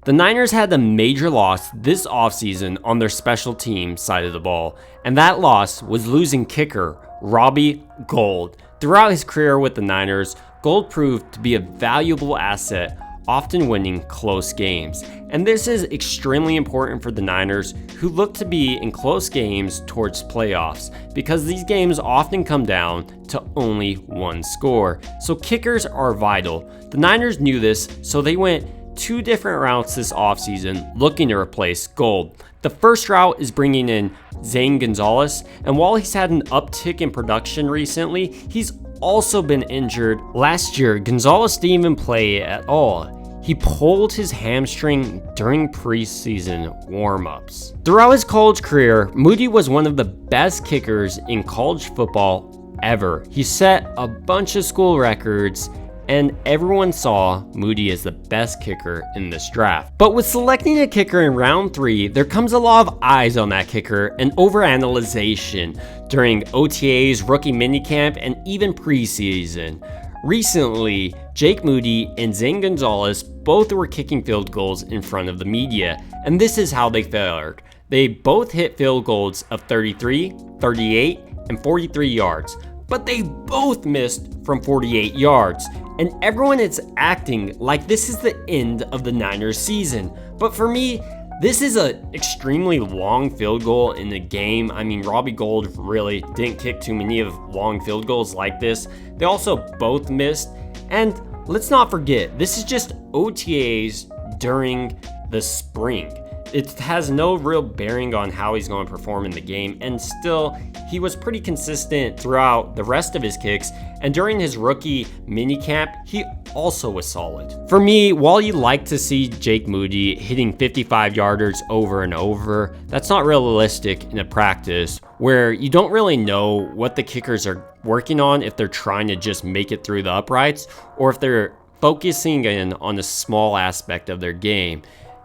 The Niners had a major loss this offseason on their special team side of the ball, and that loss was losing kicker Robbie Gould. Throughout his career with the Niners, Gould proved to be a valuable asset, often winning close games. And this is extremely important for the Niners, who look to be in close games towards playoffs, because these games often come down to only one score. So kickers are vital. The Niners knew this, so they went two different routes this offseason looking to replace Gould. The first route is bringing in Zane Gonzalez, and while he's had an uptick in production recently, he's also been injured. Last year, Gonzalez didn't even play at all. He pulled his hamstring during preseason warm-ups. Throughout his college career, Moody was one of the best kickers in college football ever. He set a bunch of school records, and everyone saw Moody as the best kicker in this draft. But with selecting a kicker in round 3, there comes a lot of eyes on that kicker and overanalyzation during OTAs, rookie minicamp, and even preseason. Recently, Jake Moody and Zane Gonzalez both were kicking field goals in front of the media, and this is how they fared. They both hit field goals of 33, 38, and 43 yards, but they both missed from 48 yards. And everyone is acting like this is the end of the Niners season. But for me, this is an extremely long field goal in the game. I mean, Robbie Gould really didn't kick too many of long field goals like this. They also both missed. And let's not forget, this is just OTAs during the spring. It has no real bearing on how he's going to perform in the game, and still, he was pretty consistent throughout the rest of his kicks, and during his rookie minicamp, he also was solid. For me, while you like to see Jake Moody hitting 55-yarders over and over, that's not realistic in a practice where you don't really know what the kickers are working on, if they're trying to just make it through the uprights, or if they're focusing in on a small aspect of their game.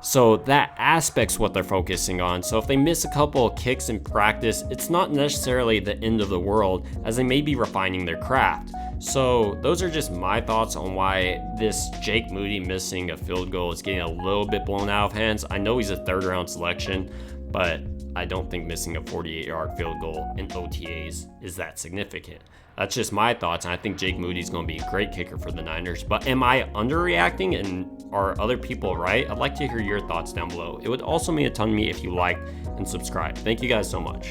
So that aspect's what they're focusing on. So if they miss a couple of kicks in practice, it's not necessarily the end of the world, as they may be refining their craft. So those are just my thoughts on why this Jake Moody missing a field goal is getting a little bit blown out of hands. I know he's a third-round selection, but I don't think missing a 48-yard field goal in OTAs is that significant. That's just my thoughts, and I think Jake Moody's going to be a great kicker for the Niners. But am I underreacting, and are other people right? I'd like to hear your thoughts down below. It would also mean a ton to me if you liked and subscribed. Thank you guys so much.